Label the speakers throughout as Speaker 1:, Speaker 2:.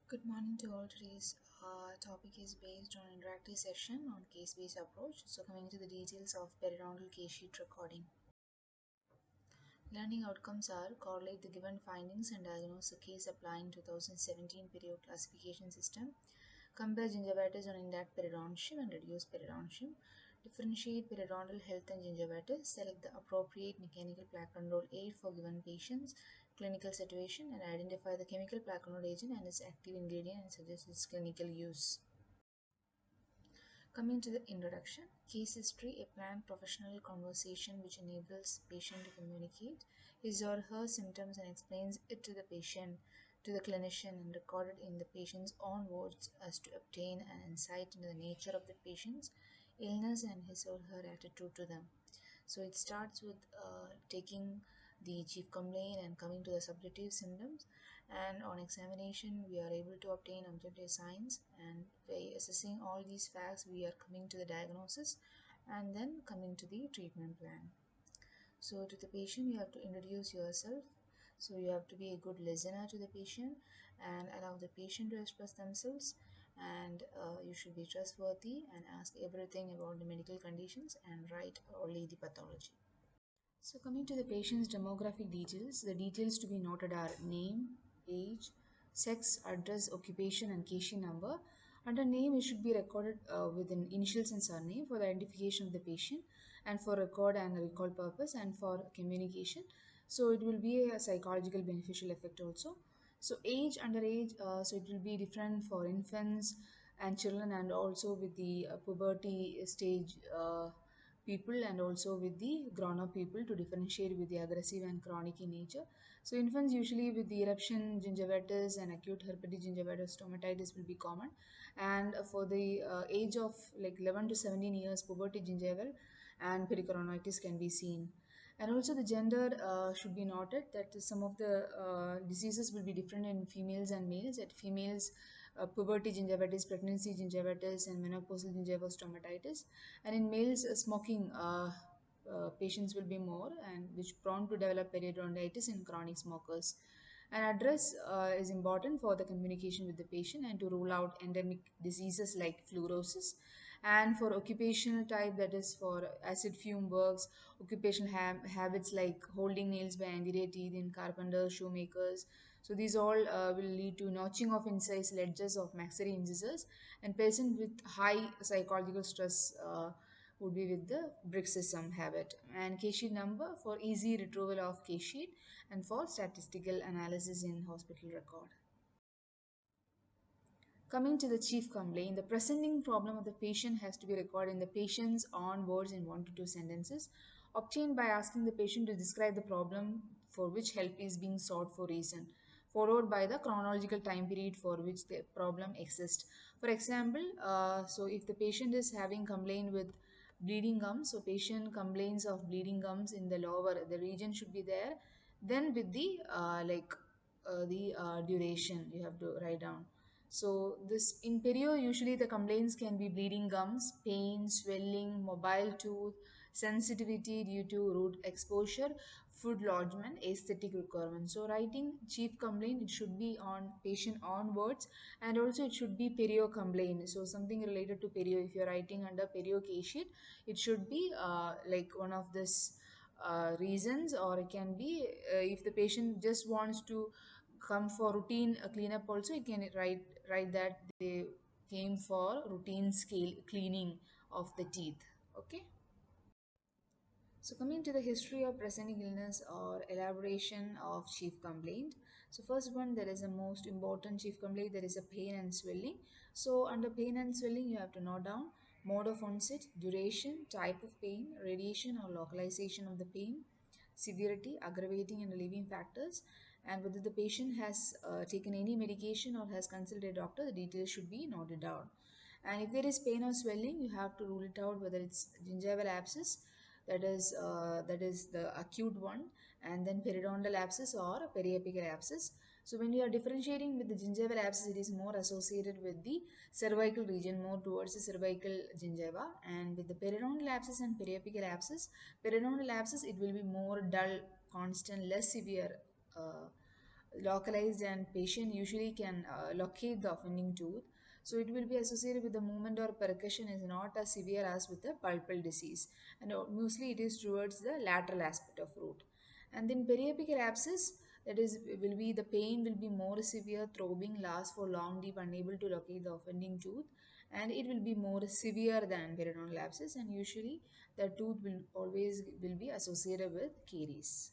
Speaker 1: Good morning to all. Today's topic is based on interactive session on case-based approach. So coming to the details of periodontal case sheet recording. Learning outcomes are correlate the given findings and diagnose a case applying 2017 period classification system. Compare gingivitis on intact periodontium and reduced periodontium. Differentiate periodontal health and gingivitis. Select the appropriate mechanical plaque control aid for given patients, clinical situation, and identify the chemical plaque control agent and its active ingredient and suggest its clinical use. Coming to the introduction, case history, a planned professional conversation which enables patient to communicate his or her symptoms and explains it to the patient, to the clinician, and recorded in the patient's own words as to obtain an insight into the nature of the patient's illness and his or her attitude to them. So it starts with taking the chief complaint and coming to the subjective symptoms, and on examination we are able to obtain objective signs, and by assessing all these facts we are coming to the diagnosis and then coming to the treatment plan. So to the patient you have to introduce yourself, so you have to be a good listener to the patient and allow the patient to express themselves, and you should be trustworthy and ask everything about the medical conditions and write only the pathology. So coming to the patient's demographic details, the details to be noted are name, age, sex, address, occupation, and case number. Under name, it should be recorded with an initials and surname for the identification of the patient and for record and recall purpose and for communication. So it will be a psychological beneficial effect also. So age, under age, so it will be different for infants and children, and also with the puberty stage people, and also with the grown up people to differentiate with the aggressive and chronic in nature. So infants usually with the eruption gingivitis and acute herpetic gingivitis stomatitis will be common, and for the age of like 11 to 17 years puberty gingival and pericoronitis can be seen. And also the gender should be noted that some of the diseases will be different in females and males. At females, puberty gingivitis, pregnancy gingivitis, and menopausal gingival stomatitis. And in males, smoking patients will be more, and which prone to develop periodontitis in chronic smokers. An address is important for the communication with the patient and to rule out endemic diseases like fluorosis. And for occupational type, that is for acid fume works, occupational habits like holding nails by anterior teeth in carpenters, shoemakers. So these all will lead to notching of incised ledges of maxillary incisors, and patient with high psychological stress would be with the bruxism habit. And case sheet number for easy retrieval of case sheet and for statistical analysis in hospital record. Coming to the chief complaint, the presenting problem of the patient has to be recorded in the patient's own words in 1 to 2 sentences, obtained by asking the patient to describe the problem for which help is being sought for reason, followed by the chronological time period for which the problem exists. For example, so if the patient is having complaint with bleeding gums, so patient complains of bleeding gums in the lower, the region should be there. Then with the duration you have to write down. So this in perio usually the complaints can be bleeding gums, pain, swelling, mobile tooth, sensitivity due to root exposure, food lodgement, aesthetic requirement. So writing chief complaint, it should be on patient on words, and also it should be perio complaint. So something related to perio. If you're writing under perio case sheet, it should be like one of this reasons, or it can be if the patient just wants to come for routine cleanup also, you can write that they came for routine scale cleaning of the teeth. Okay. So coming to the history of presenting illness or elaboration of chief complaint. So first one, there is a most important chief complaint, there is a pain and swelling. So under pain and swelling you have to note down mode of onset, duration, type of pain, radiation or localization of the pain, severity, aggravating and relieving factors, and whether the patient has taken any medication or has consulted a doctor, the details should be noted down. And if there is pain or swelling, you have to rule it out whether it's gingival abscess, that is the acute one, and then periodontal abscess or periapical abscess. So when you are differentiating with the gingival abscess, it is more associated with the cervical region, more towards the cervical gingiva, and with the periodontal abscess and periapical abscess, periodontal abscess it will be more dull, constant, less severe localized and patient usually can locate the offending tooth. So it will be associated with the movement or percussion is not as severe as with the pulpal disease, and mostly it is towards the lateral aspect of root. And then periapical abscess, that is will be the pain will be more severe, throbbing, lasts for long, deep, unable to locate the offending tooth, and it will be more severe than periodontal abscess, and usually the tooth will always will be associated with caries.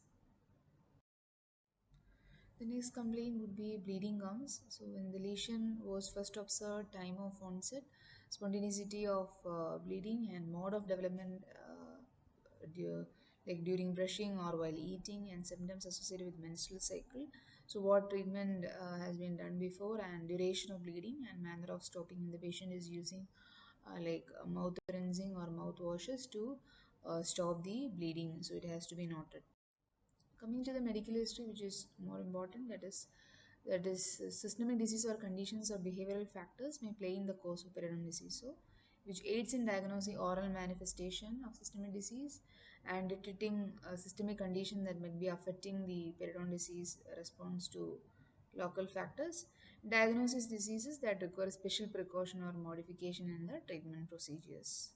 Speaker 1: The next complaint would be bleeding gums. So when the lesion was first observed, time of onset, spontaneity of bleeding, and mode of development, du- like during brushing or while eating, and symptoms associated with menstrual cycle. So what treatment has been done before, and duration of bleeding, and manner of stopping when the patient is using mouth rinsing or mouth washes to stop the bleeding. So it has to be noted. Coming to the medical history, which is more important, that is systemic disease or conditions or behavioral factors may play in the course of periodontal disease. So, which aids in diagnosing oral manifestation of systemic disease and detecting a systemic condition that might be affecting the periodontal disease response to local factors. Diagnosis diseases that require special precaution or modification in the treatment procedures.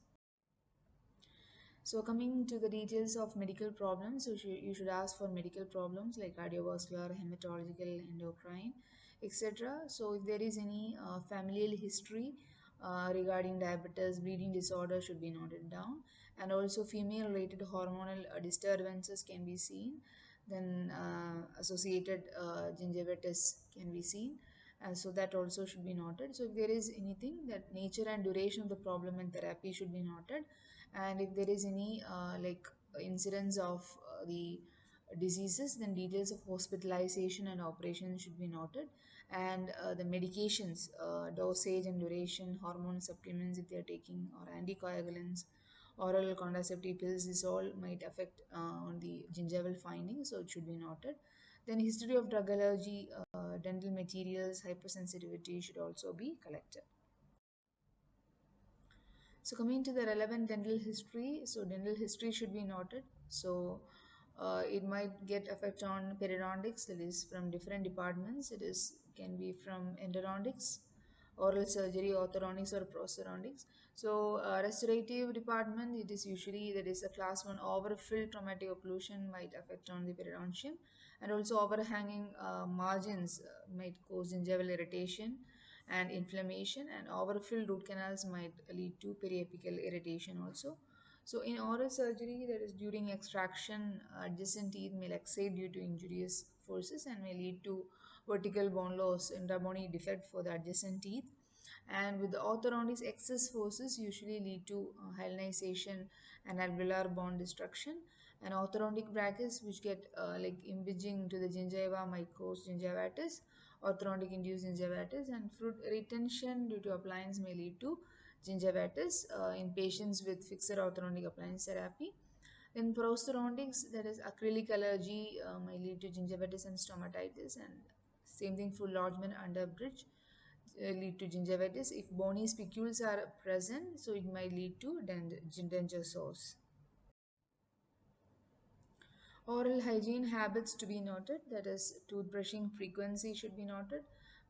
Speaker 1: So coming to the details of medical problems, you should ask for medical problems like cardiovascular, hematological, endocrine, etc. So if there is any familial history regarding diabetes, bleeding disorder should be noted down, and also female-related hormonal disturbances can be seen. Then associated gingivitis can be seen. So that also should be noted. So if there is anything, that nature and duration of the problem and therapy should be noted, and if there is any incidence of the diseases, then details of hospitalization and operation should be noted, and the medications, dosage and duration, hormone supplements if they are taking, or anticoagulants, oral contraceptive pills, this all might affect on the gingival findings, so it should be noted. Then history of drug allergy, dental materials, hypersensitivity should also be collected. So coming to the relevant dental history, so dental history should be noted. So it might get effect on periodontics, that is from different departments. It is can be from endodontics, oral surgery, orthodontics, or prosthodontics. So restorative department, it is usually that is a class one overfilled traumatic occlusion might affect on the periodontium, and also overhanging margins might cause gingival irritation and inflammation, and overfilled root canals might lead to periapical irritation also. So in oral surgery, that is during extraction, adjacent teeth may laxate due to injurious forces and may lead to vertical bone loss, intrabony defect for the adjacent teeth. And with the orthodontics, excess forces usually lead to hyalinization and alveolar bone destruction. And orthodontic brackets, which get impinging to the gingiva, might cause gingivitis, orthodontic induced gingivitis, and fruit retention due to appliance may lead to gingivitis in patients with fixed orthodontic appliance therapy. In prosthodontics, that is acrylic allergy may lead to gingivitis and stomatitis, and same thing for enlargement under bridge lead to gingivitis. If bony spicules are present, so it might lead to denture sores. Oral hygiene habits to be noted, that is, toothbrushing frequency should be noted.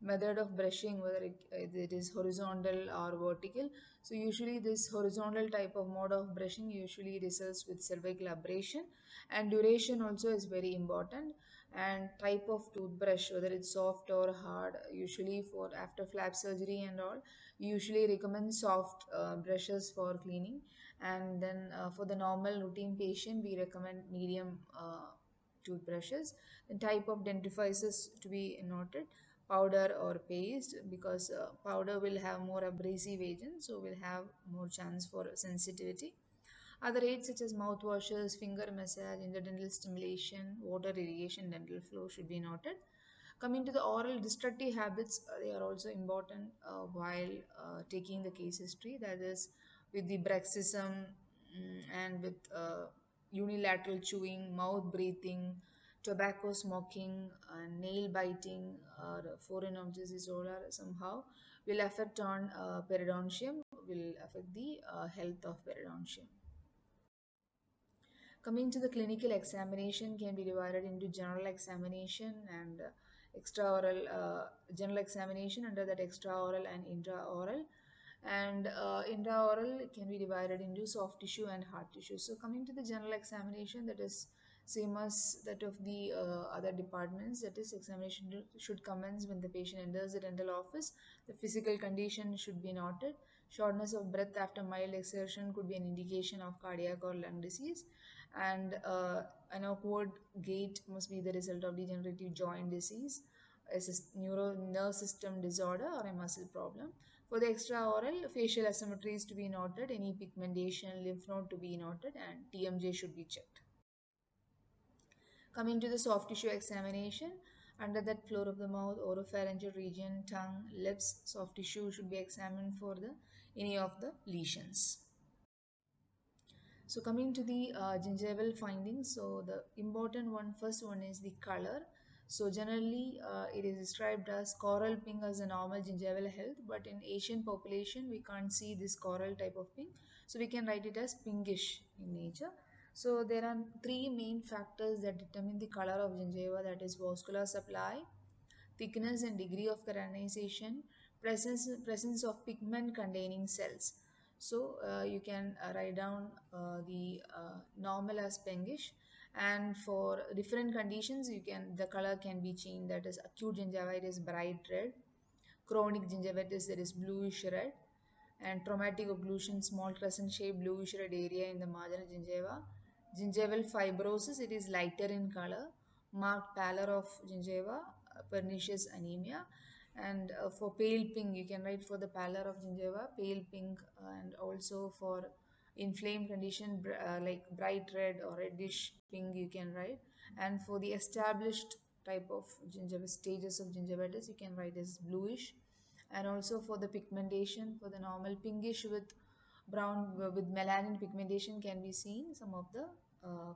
Speaker 1: Method of brushing, whether it is horizontal or vertical. So, usually, this horizontal type of mode of brushing usually results with cervical abrasion, and duration also is very important. And type of toothbrush, whether it's soft or hard, usually for after flap surgery and all, usually recommend soft brushes for cleaning, and then for the normal routine patient we recommend medium toothbrushes. The type of dentifrices to be noted, powder or paste, because powder will have more abrasive agent, so will have more chance for sensitivity. Other aids such as mouthwashes, finger massage, interdental stimulation, water irrigation, dental flow should be noted. Coming to the oral destructive habits, they are also important while taking the case history. That is, with the bruxism, and with unilateral chewing, mouth breathing, tobacco smoking, nail biting, or foreign objects disorder somehow will affect on periodontium, will affect the health of periodontium. Coming to the clinical examination can be divided into general examination and extraoral general examination. Under that, extraoral and intraoral. And intraoral can be divided into soft tissue and hard tissue. So coming to the general examination, that is same as that of the other departments. That is, examination should commence when the patient enters the dental office. The physical condition should be noted. Shortness of breath after mild exertion could be an indication of cardiac or lung disease. And an awkward gait must be the result of degenerative joint disease, a neuro nerve system disorder, or a muscle problem. For the extraoral, facial asymmetry is to be noted, any pigmentation, lymph node to be noted, and TMJ should be checked. Coming to the soft tissue examination, under that floor of the mouth, oropharyngeal region, tongue, lips, soft tissue should be examined for the any of the lesions. So coming to the gingival findings, so the important one, first one is the color. So generally it is described as coral pink as a normal gingival health, but in Asian population we can't see this coral type of pink. So we can write it as pinkish in nature. So there are three main factors that determine the color of gingiva, that is vascular supply, thickness and degree of keratinization, presence of pigment containing cells. So you can write down the normal as pinkish, and for different conditions you can the color can be changed. That is, acute gingivitis bright red, chronic gingivitis that is bluish red, and traumatic occlusion small crescent shaped bluish red area in the margin of gingiva. Gingival fibrosis, it is lighter in color, marked pallor of gingiva, pernicious anemia. And for pale pink, you can write for the pallor of gingiva, pale pink, and also for inflamed condition like bright red or reddish pink, you can write. And for the established type of gingiva, stages of gingivitis, you can write as bluish. And also for the pigmentation, for the normal pinkish with brown with melanin pigmentation can be seen some of the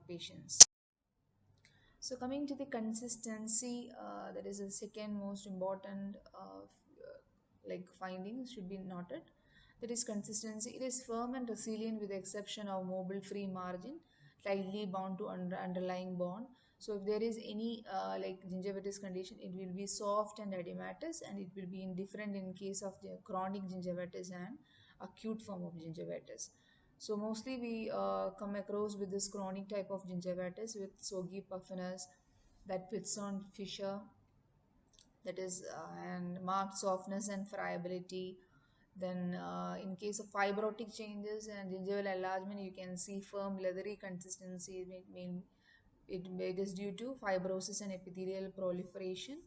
Speaker 1: patients. So coming to the consistency, that is the second most important like findings should be noted. That is consistency. It is firm and resilient with the exception of mobile free margin, tightly bound to underlying bone. So if there is any like gingivitis condition, it will be soft and edematous, and it will be indifferent in case of the chronic gingivitis and acute form of gingivitis. So mostly we come across with this chronic type of gingivitis with soggy puffiness, that pits on fissure, that is and marked softness and friability. Then in case of fibrotic changes and gingival enlargement, you can see firm leathery consistency. It is due to fibrosis and epithelial proliferation.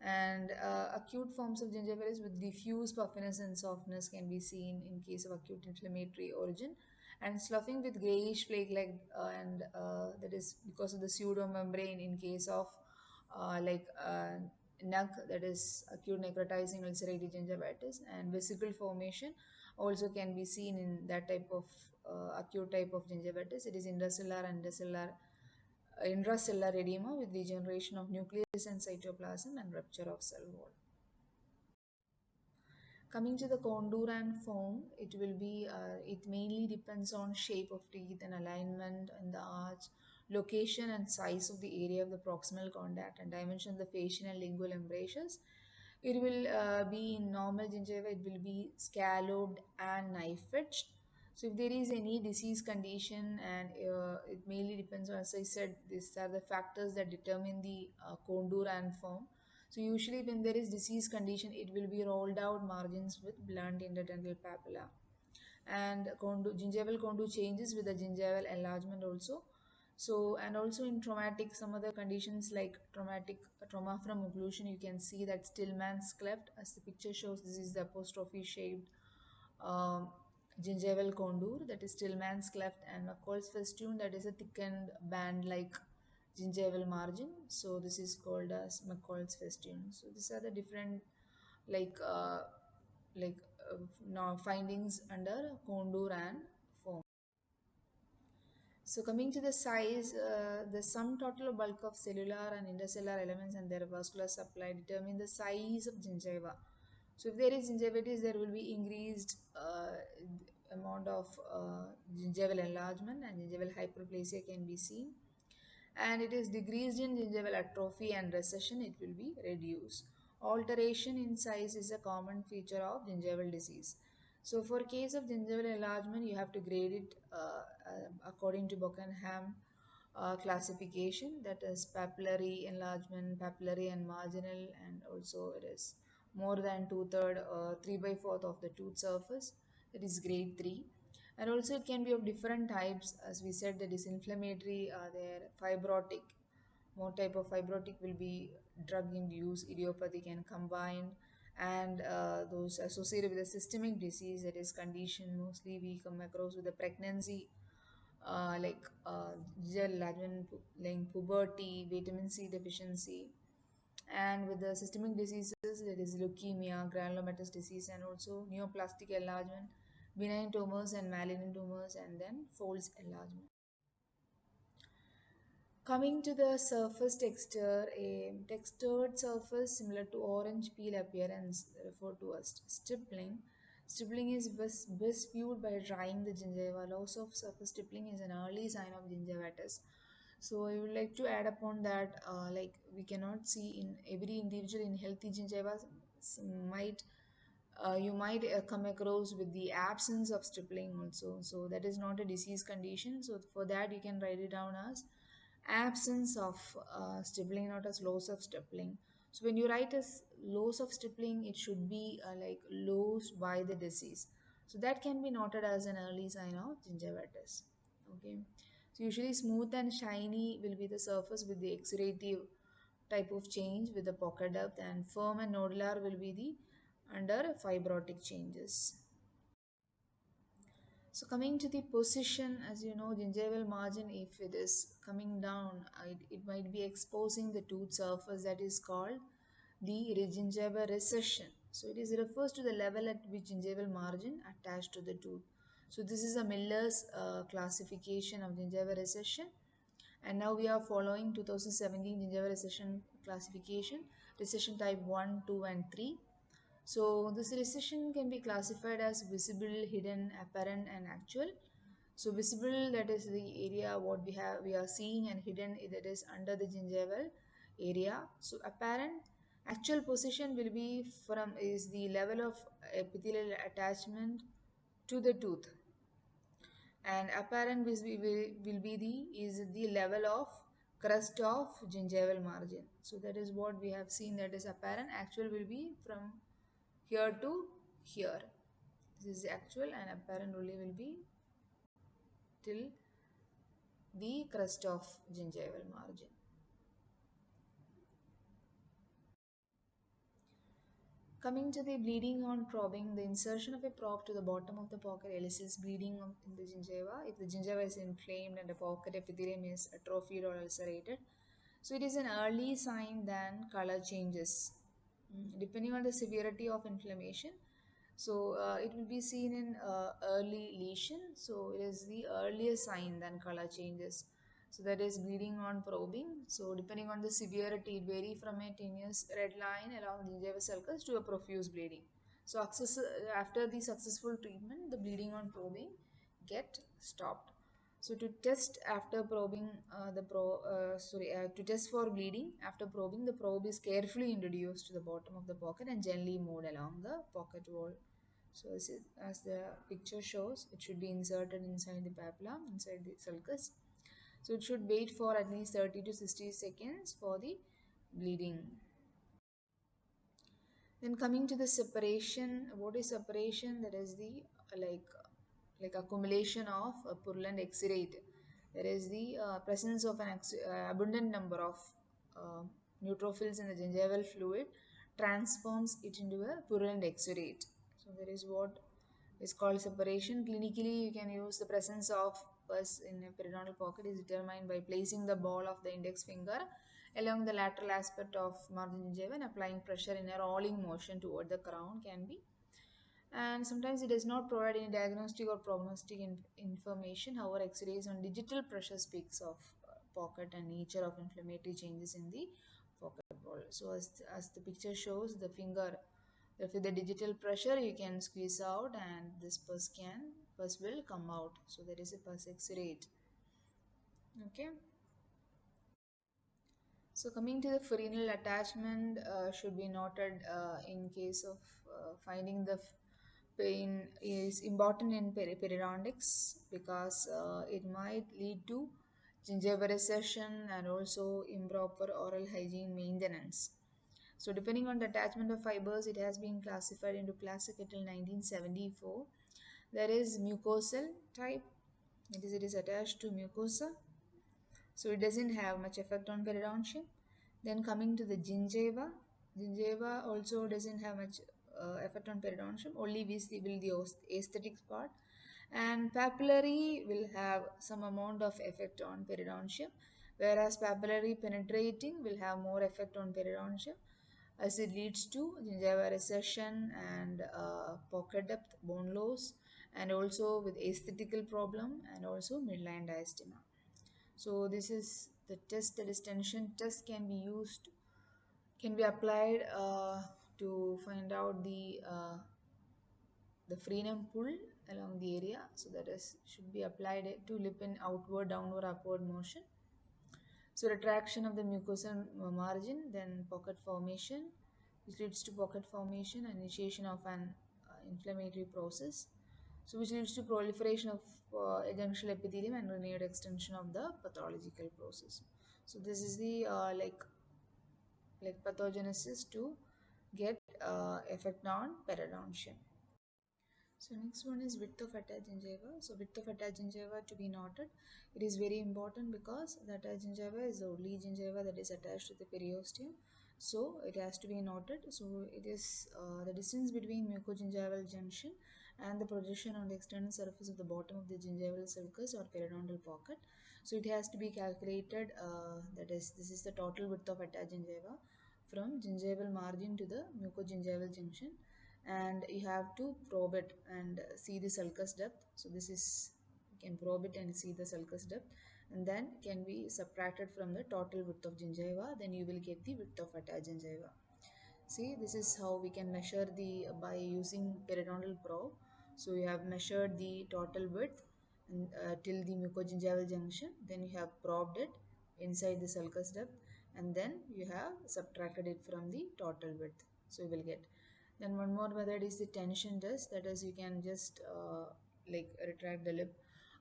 Speaker 1: And acute forms of gingivitis with diffuse puffiness and softness can be seen in case of acute inflammatory origin. And sloughing with grayish flake like and that is because of the pseudomembrane in case of like NUC, that is acute necrotizing ulcerative gingivitis. And vesicle formation also can be seen in that type of acute type of gingivitis. It is intracellular edema with degeneration of nucleus and cytoplasm and rupture of cell wall. Coming to the contour and form, it will be it mainly depends on shape of teeth and alignment and the arch, location and size of the area of the proximal contact, and dimension of the facial and lingual embrasures. It will be in normal gingiva, it will be scalloped and knife edged. So if there is any disease condition, and it mainly depends on, as I said, these are the factors that determine the contour and form. So usually when there is disease condition, it will be rolled out margins with blunt interdental papilla. And gingival contour changes with the gingival enlargement also. So, and also in traumatic, some other conditions like trauma from occlusion, you can see that Stillman's cleft, as the picture shows. This is the apostrophe shaped um, gingival contour, that is Stillman's cleft, and McCall's festoon, that is a thickened band like gingival margin. So this is called as McCall's festoon. So these are the different like like now findings under contour and form. So coming to the size, the sum total bulk of cellular and intercellular elements and their vascular supply determine the size of gingiva. So if there is gingivitis, there will be increased amount of gingival enlargement, and gingival hyperplasia can be seen. and it is decreased in gingival atrophy and recession, it will be reduced. Alteration in size is a common feature of gingival disease. So for case of gingival enlargement, you have to grade it according to Buckingham classification, that is papillary enlargement, papillary and marginal, and also it is more than two-third or 3/4 of the tooth surface, that is grade 3. And also it can be of different types, as we said, that is inflammatory, there fibrotic. More type of fibrotic will be drug induced, idiopathic and combined, and those associated with a systemic disease, that is condition mostly we come across with the pregnancy, like gel advent, like puberty, vitamin C deficiency, and with the systemic diseases, there is leukemia, granulomatous disease, and also neoplastic enlargement, benign tumors and malignant tumors, and then folds enlargement. Coming to the surface texture, a textured surface similar to orange peel appearance referred to as stippling. Stippling is best viewed by drying the gingiva. Loss of surface stippling is an early sign of gingivitis. So I would like to add upon that, like we cannot see in every individual in healthy gingiva, might you might come across with the absence of stippling also. So that is not a disease condition. So for that you can write it down as absence of stippling, not as loss of stippling. So when you write as loss of stippling, it should be like lost by the disease. So that can be noted as an early sign of gingivitis. Okay. So usually smooth and shiny will be the surface with the exudative type of change with the pocket depth, and firm and nodular will be the under fibrotic changes. So coming to the position, as you know, gingival margin, if it is coming down, it might be exposing the tooth surface, that is called the gingival recession. So it is refers to the level at which gingival margin attached to the tooth. So this is a Miller's classification of gingival recession, and now we are following 2017 gingival recession classification, recession type 1, 2, and 3. So this recession can be classified as visible, hidden, apparent, and actual. So visible, that is the area what we are seeing, and hidden, that is under the gingival area. So apparent, actual position will be from is the level of epithelial attachment to the tooth, and apparent will be the is the level of crust of gingival margin. So that is what we have seen, that is apparent. Actual will be from here to here. This is actual, and apparent only will be till the crust of gingival margin. Coming to the bleeding on probing, the insertion of a probe to the bottom of the pocket elicits bleeding in the gingiva if the gingiva is inflamed and the pocket epithelium is atrophied or ulcerated. So it is an early sign than color changes. Depending on the severity of inflammation, so it will be seen in early lesion. So it is the earliest sign than color changes. So that is bleeding on probing. So depending on the severity, it vary from a tenuous red line along gingival sulcus to a profuse bleeding. So after the successful treatment, the bleeding on probing get stopped. So to test after probing, to test for bleeding after probing, the probe is carefully introduced to the bottom of the pocket and gently moved along the pocket wall. So as the picture shows, it should be inserted inside the papilla, inside the sulcus. So it should wait for at least 30 to 60 seconds for the bleeding. Then coming to the separation, what is separation? That is the like accumulation of purulent exudate. There is the presence of an abundant number of uh, neutrophils in the gingival fluid transforms it into a purulent exudate. So there is what is called separation. Clinically, you can use the presence of pus in a periodontal pocket is determined by placing the ball of the index finger along the lateral aspect of margin gingiva and applying pressure in a rolling motion toward the crown can be. And sometimes it does not provide any diagnostic or prognostic information. However, X-rays on digital pressure speaks of pocket and nature of inflammatory changes in the pocket wall. So as the picture shows, the finger, with the digital pressure, you can squeeze out and this pus will come out. So there is a pus X-ray. Okay. So coming to the frenal attachment should be noted in case of finding the pain is important in periodontics because it might lead to gingiva recession and also improper oral hygiene maintenance. So depending on the attachment of fibers, it has been classified into classic until 1974. There is mucosal type, it is attached to mucosa, so it doesn't have much effect on periodontium. Then coming to the gingiva, gingiva also doesn't have much effect on periodontium, only visible the aesthetics part. And papillary will have some amount of effect on periodontium, whereas papillary penetrating will have more effect on periodontium as it leads to gingiva recession and pocket depth, bone loss, and also with aesthetical problem and also midline diastema. So this is the test, that is tension test can be used, can be applied to find out the frenum pull along the area. So that is should be applied to lip in outward, downward, upward motion. So retraction of the mucosal margin, then pocket formation, which leads to pocket formation and initiation of an inflammatory process. So which leads to proliferation of adjunctional epithelium and renewed extension of the pathological process. So this is the pathogenesis to get effect on periodontium. So next one is width of attached gingiva. So width of attached gingiva to be noted. It is very important because the attached gingiva is the only gingiva that is attached to the periosteum. So it has to be noted. So it is the distance between mucogingival junction and the projection on the external surface of the bottom of the gingival sulcus or periodontal pocket. So it has to be calculated, that is, this is the total width of attached gingiva from gingival margin to the mucogingival junction, and you have to probe it and see the sulcus depth. So this is, you can probe it and see the sulcus depth, and then can be subtracted from the total width of gingiva, then you will get the width of attached gingiva. See, this is how we can measure the by using periodontal probe. So you have measured the total width and, till the mucogingival junction, then you have probed it inside the sulcus depth, and then you have subtracted it from the total width. So you will get. Then one more method is the tension test. That is, you can just retract the lip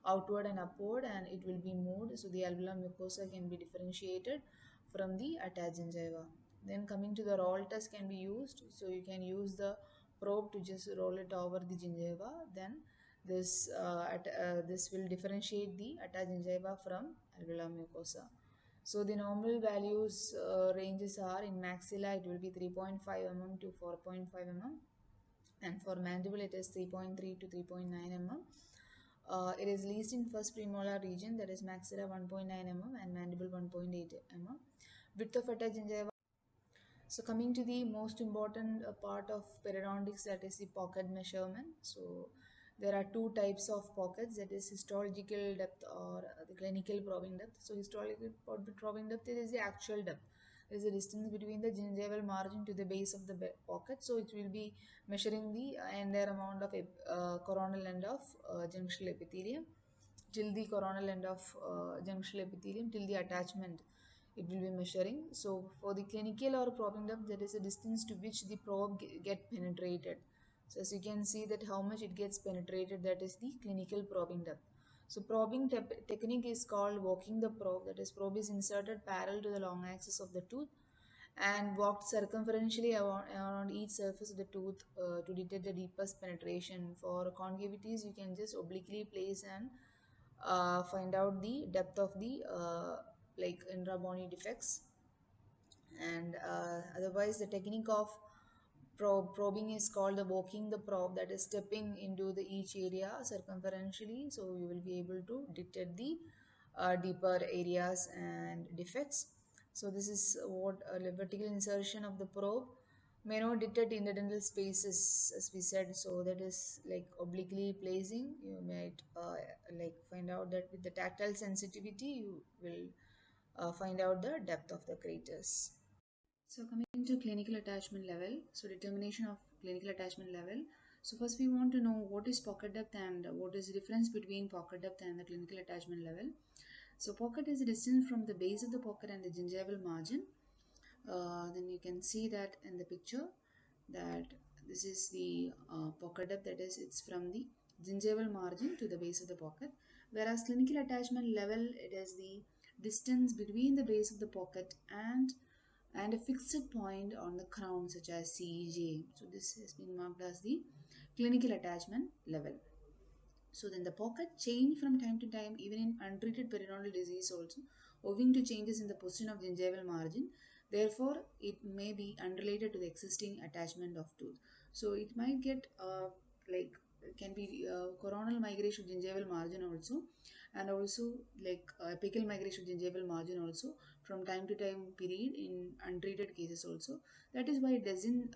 Speaker 1: outward and upward, and it will be moved. So the alveolar mucosa can be differentiated from the attached gingiva. Then coming to the roll test can be used. So you can use the probe to just roll it over the gingiva. Then this will differentiate the attached gingiva from alveolar mucosa. So the normal values ranges are in maxilla it will be 3.5 mm to 4.5 mm, and for mandible it is 3.3 to 3.9 mm. It is least in first premolar region, that is maxilla 1.9 mm and mandible 1.8 mm. Width of attached gingiva. So coming to the most important part of periodontics, that is the pocket measurement. So there are two types of pockets, that is histological depth or the clinical probing depth. So histological probing depth is the actual depth. There is a distance between the gingival margin to the base of the pocket. So it will be measuring the entire amount of coronal end of junctional epithelium till the coronal end of junctional epithelium till the attachment it will be measuring. So for the clinical or probing depth, there is a distance to which the probe get penetrated. So as you can see that how much it gets penetrated, that is the clinical probing depth. So probing technique is called walking the probe, that is probe is inserted parallel to the long axis of the tooth and walked circumferentially around each surface of the tooth to detect the deepest penetration. For concavities, you can just obliquely place and find out the depth of the intra-bony defects. And otherwise the technique of probing is called the walking the probe, that is stepping into the each area circumferentially, so you will be able to detect the deeper areas and defects. So this is what vertical insertion of the probe may not detect interdental spaces, as we said. So that is like obliquely placing, you might find out that with the tactile sensitivity you will find out the depth of the craters. So coming to clinical attachment level, so determination of clinical attachment level. So first we want to know what is pocket depth and what is the difference between pocket depth and the clinical attachment level. So pocket is the distance from the base of the pocket and the gingival margin. Then you can see that in the picture that this is the pocket depth, that is it's from the gingival margin to the base of the pocket, whereas clinical attachment level, it is the distance between the base of the pocket and a fixed point on the crown such as CEJ. So this has been marked as the clinical attachment level. So then the pocket change from time to time even in untreated periodontal disease also, owing to changes in the position of gingival margin. Therefore, it may be unrelated to the existing attachment of tooth. So it might get like can be coronal migration of gingival margin also, and also like apical migration of gingival margin also from time to time period in untreated cases also. That is why it doesn't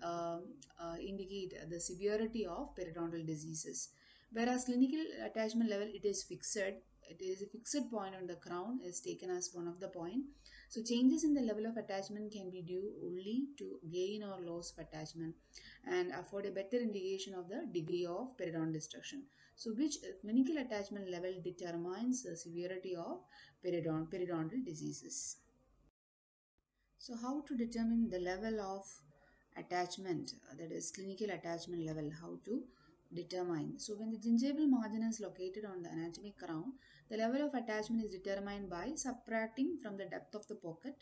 Speaker 1: indicate the severity of periodontal diseases. Whereas clinical attachment level, it is fixed. It is a fixed point on the crown is taken as one of the point. So changes in the level of attachment can be due only to gain or loss of attachment and afford a better indication of the degree of periodontal destruction. So which clinical attachment level determines the severity of periodontal diseases. So how to determine the level of attachment, that is clinical attachment level, how to determine. So when the gingival margin is located on the anatomic crown, the level of attachment is determined by subtracting from the depth of the pocket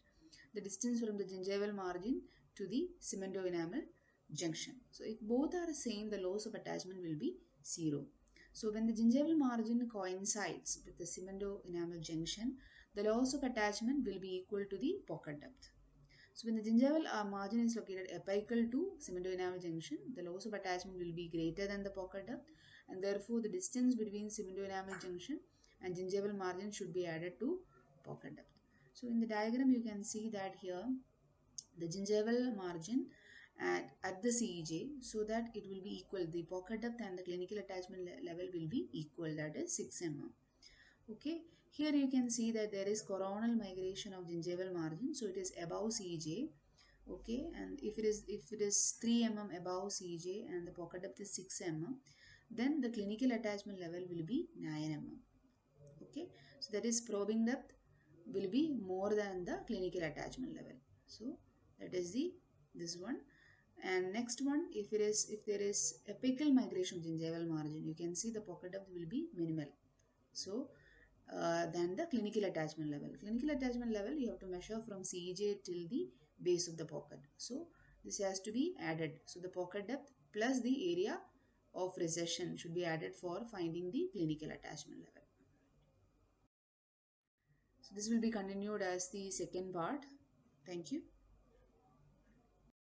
Speaker 1: the distance from the gingival margin to the cemento-enamel junction. So if both are the same, the loss of attachment will be zero. So when the gingival margin coincides with the cemento-enamel junction, the loss of attachment will be equal to the pocket depth. So when the gingival margin is located apical to cemento-enamel junction, the loss of attachment will be greater than the pocket depth, and therefore the distance between cemento-enamel junction and gingival margin should be added to pocket depth. So in the diagram you can see that here the gingival margin at the CEJ, so that it will be equal. The pocket depth and the clinical attachment level will be equal, that is 6 mm. Okay, here you can see that there is coronal migration of gingival margin, so it is above CJ. Okay, and if it is 3 mm above CJ and the pocket depth is 6 mm, then the clinical attachment level will be 9 mm. Okay, so that is probing depth will be more than the clinical attachment level. So that is the this one. And next one, if there is apical migration of gingival margin, you can see the pocket depth will be minimal. So than the clinical attachment level. Clinical attachment level you have to measure from CEJ till the base of the pocket. So this has to be added. So the pocket depth plus the area of recession should be added for finding the clinical attachment level. So this will be continued as the second part. Thank you.